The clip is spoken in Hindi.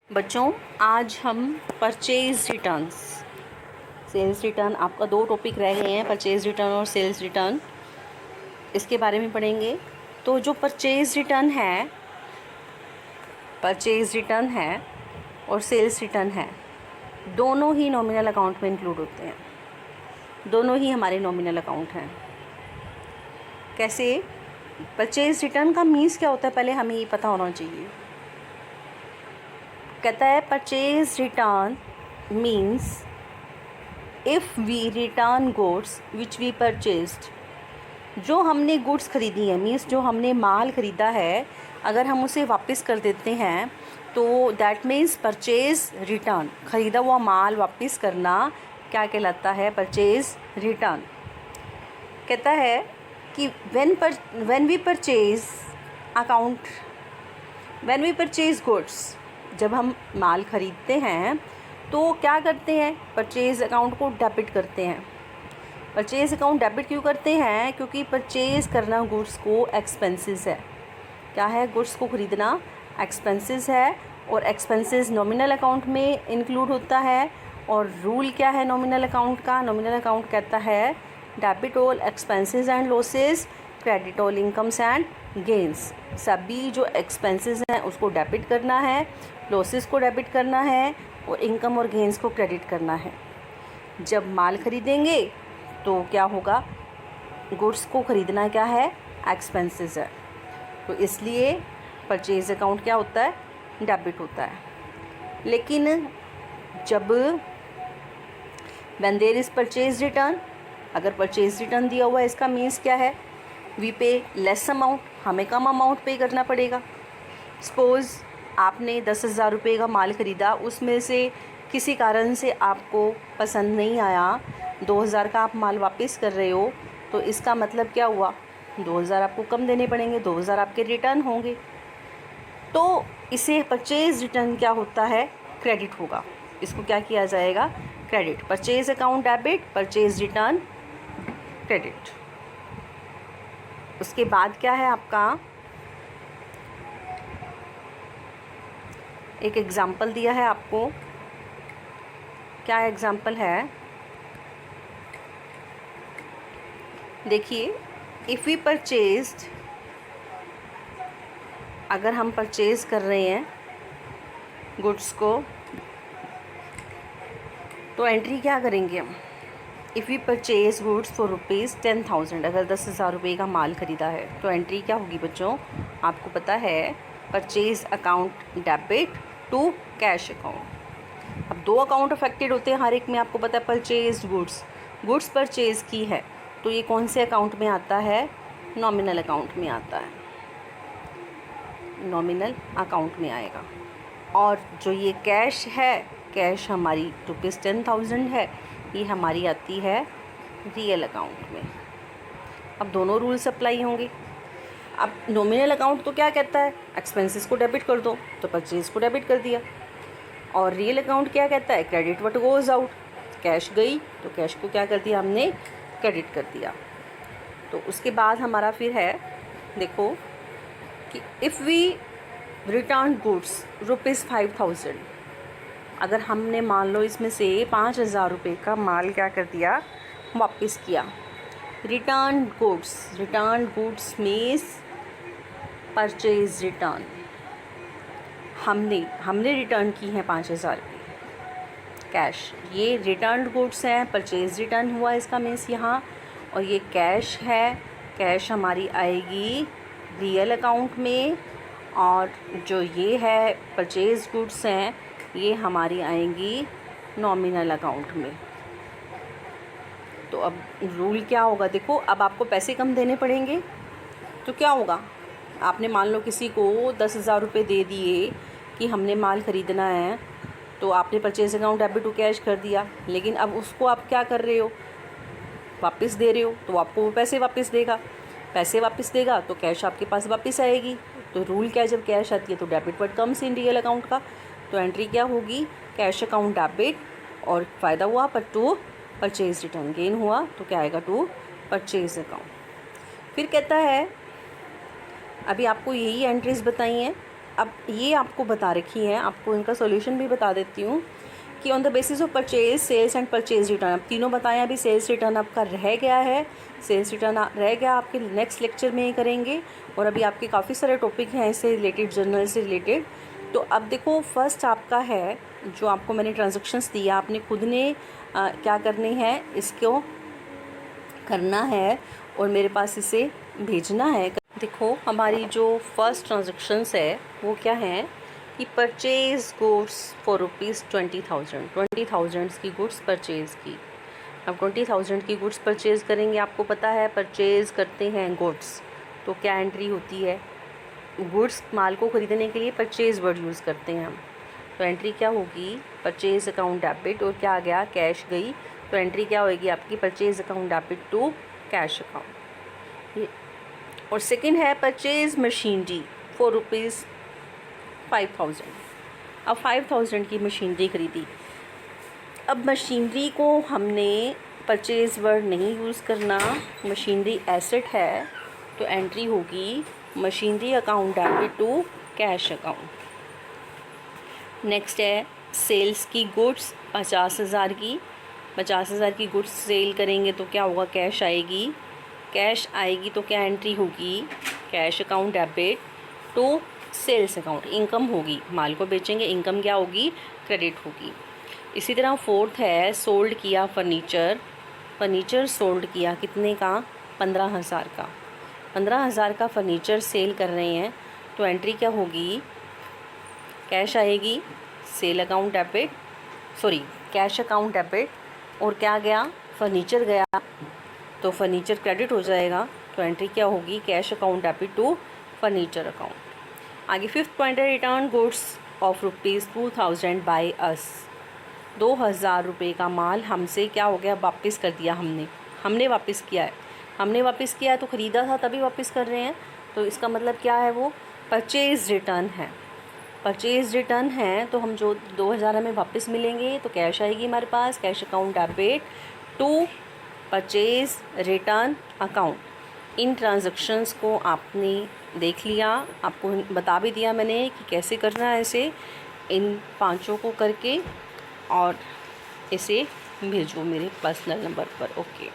बच्चों, आज हम परचेज़ रिटर्न्स, सेल्स रिटर्न, आपका 2 टॉपिक रह गए हैं, परचेज़ रिटर्न और सेल्स रिटर्न, इसके बारे में पढ़ेंगे। तो जो परचेज़ रिटर्न है और सेल्स रिटर्न है, दोनों ही नॉमिनल अकाउंट में इंक्लूड होते हैं। दोनों ही हमारे नॉमिनल अकाउंट हैं। कैसे? परचेज़ रिटर्न का मीन्स क्या होता है, पहले हमें ये पता होना चाहिए। कहता है purchase return means if we return goods which we purchased. जो हमने गुड्स खरीदी हैं, मीन्स जो हमने माल ख़रीदा है, अगर हम उसे वापस कर देते हैं तो दैट मीन्स परचेज रिटर्न। ख़रीदा हुआ माल वापस करना क्या कहलाता है? Purchase return. कहता है कि व्हेन वी परचेज गुड्स, जब हम माल ख़रीदते हैं तो क्या करते हैं? परचेज़ अकाउंट को डेबिट करते हैं। परचेज़ अकाउंट डेबिट क्यों करते हैं? क्योंकि परचेज़ करना गुड्स को एक्सपेंसेस है। क्या है? गुड्स को ख़रीदना एक्सपेंसेस है, और एक्सपेंसेस नॉमिनल अकाउंट में इंक्लूड होता है। और रूल क्या है नॉमिनल अकाउंट का? नॉमिनल अकाउंट कहता है debit all expenses and losses, credit all incomes and gains. सभी जो एक्सपेंसेस हैं उसको डेबिट करना है, लॉसेस को डेबिट करना है, और इनकम और गेंस को क्रेडिट करना है। जब माल ख़रीदेंगे तो क्या होगा? गुड्स को ख़रीदना क्या है? एक्सपेंसेस है। तो इसलिए परचेज़ अकाउंट क्या होता है? डेबिट होता है। लेकिन जब when there is purchase return, अगर परचेज़ रिटर्न दिया हुआ है, इसका मीन्स क्या है? वी पे लेस अमाउंट, हमें कम अमाउंट पे करना पड़ेगा। सपोज़ आपने 10,000 रुपये का माल ख़रीदा, उसमें से किसी कारण से आपको पसंद नहीं आया, 2,000 का आप माल वापस कर रहे हो, तो इसका मतलब क्या हुआ? 2,000 आपको कम देने पड़ेंगे, 2,000 आपके रिटर्न होंगे। तो इसे परचेज़ रिटर्न क्या होता है? क्रेडिट होगा। इसको क्या किया जाएगा? Credit. Purchase account debit, purchase return credit. उसके बाद क्या है आपका? एक एग्ज़ाम्पल दिया है आपको। क्या एग्ज़ाम्पल है? देखिए, इफ़ वी परचेज्ड, अगर हम परचेज़ कर रहे हैं गुड्स को, तो एंट्री क्या करेंगे हम? If we purchase goods for ₹10,000, अगर 10,000 रुपये का माल ख़रीदा है, तो एंट्री क्या होगी बच्चों? आपको पता है purchase account debit to cash account. अब 2 अकाउंट अफेक्टेड होते हैं हर एक में, आपको पता है। परचेज़ गुड्स परचेज़ की है, तो ये कौन से अकाउंट में आता है? नॉमिनल अकाउंट में आता है, नॉमिनल अकाउंट में आएगा। और जो ये कैश है, कैश हमारी ₹10,000 है, ये हमारी आती है रियल अकाउंट में। अब दोनों रूल्स अप्लाई होंगे। अब नॉमिनल अकाउंट तो क्या कहता है? एक्सपेंसेस को डेबिट कर दो, तो परचेज़ को डेबिट कर दिया। और रियल अकाउंट क्या कहता है? Credit what goes out. Cash गई तो कैश को क्या कर दिया हमने? क्रेडिट कर दिया। तो उसके बाद हमारा फिर है, देखो कि इफ़ वी रिटर्न गुड्स ₹5,000, अगर हमने मान लो इसमें से 5,000 रुपये का माल क्या कर दिया? वापस किया। Return goods means purchase return. हमने रिटर्न की हैं 5,000 कैश, ये रिटर्न गुड्स हैं, परचेज रिटर्न हुआ इसका मीन्स यहाँ। और ये कैश है, कैश हमारी आएगी रियल अकाउंट में, और जो ये है परचेज गुड्स हैं, ये हमारी आएंगी नॉमिनल अकाउंट में। तो अब रूल क्या होगा? देखो, अब आपको पैसे कम देने पड़ेंगे, तो क्या होगा? आपने मान लो किसी को 10,000 रुपये दे दिए कि हमने माल ख़रीदना है, तो आपने purchase account debit to cash कर दिया, लेकिन अब उसको आप क्या कर रहे हो? वापस दे रहे हो, तो आपको वो पैसे वापस देगा, तो कैश आपके पास वापस आएगी। तो रूल क्या है? जब कैश आती है तो debit word comes in real account का, तो एंट्री क्या होगी? कैश अकाउंट डेबिट, और फ़ायदा हुआ पर टू परचेज रिटर्न, गेन हुआ तो क्या आएगा? To purchase account. फिर कहता है, अभी आपको यही एंट्रीज बताई हैं अब ये आपको बता रखी है, आपको इनका सॉल्यूशन भी बता देती हूँ कि on the basis of purchase, sales and purchase return. अब तीनों बताएं, अभी सेल्स रिटर्न आपका रह गया है, सेल्स रिटर्न रह गया, आपके नेक्स्ट लेक्चर में ही करेंगे। और अभी आपके काफ़ी सारे टॉपिक हैं इससे रिलेटेड, जर्नल से रिलेटेड। तो अब देखो, फर्स्ट आपका है जो आपको मैंने ट्रांजैक्शंस दिया, आपने खुद ने क्या करनी है, इसको करना है और मेरे पास इसे भेजना है। देखो, हमारी जो फर्स्ट ट्रांजैक्शंस है वो क्या है कि परचेज़ गुड्स फॉर ₹20,000, 20,000 की गुड्स परचेज़ की। अब 20,000 की गुड्स परचेज़ करेंगे, आपको पता है परचेज़ करते हैं गुड्स तो क्या एंट्री होती है, गुड्स माल को ख़रीदने के लिए परचेज़ वर्ड यूज़ करते हैं हम। तो एंट्री क्या होगी, परचेज़ अकाउंट डेबिट, और क्या आ गया, कैश गई। तो एंट्री क्या होगी आपकी, purchase account debit to cash account. ये और सेकंड है परचेज़ मशीनरी फॉर ₹5,000। अब 5,000 की मशीनरी ख़रीदी। अब मशीनरी को हमने परचेज़ वर्ड नहीं यूज़ करना, मशीनरी एसेट है, तो एंट्री होगी machinery account debit to cash account. Next है सेल्स की गुड्स 50,000 की, 50,000 की गुड्स सेल करेंगे तो क्या होगा, कैश आएगी। कैश आएगी तो क्या एंट्री होगी, cash account debit to sales account. Income होगी, माल को बेचेंगे, इनकम क्या होगी, क्रेडिट होगी। इसी तरह फोर्थ है सोल्ड किया फर्नीचर, फर्नीचर सोल्ड किया कितने का, 15,000 का। 15,000 का फर्नीचर सेल कर रहे हैं तो एंट्री क्या होगी, कैश आएगी, sale account debit, sorry cash account debit, और क्या गया, फर्नीचर गया तो फर्नीचर क्रेडिट हो जाएगा। तो एंट्री क्या होगी, cash account debit to furniture account. आगे फिफ्थ पॉइंट है return goods of ₹2,000 by us. 2,000 रुपये का माल हमसे क्या हो गया, वापस कर दिया हमने वापस किया है, हमने वापस किया है तो ख़रीदा था तभी वापस कर रहे हैं। तो इसका मतलब क्या है, वो परचेज़ रिटर्न है। परचेज़ रिटर्न है तो हम जो 2,000 हमें वापस मिलेंगे तो कैश आएगी हमारे पास, cash account debit to purchase return account. इन ट्रांजैक्शंस को आपने देख लिया, आपको बता भी दिया मैंने कि कैसे करना है इसे, इन पांचों को करके और इसे भेजो मेरे पर्सनल नंबर पर। ओके।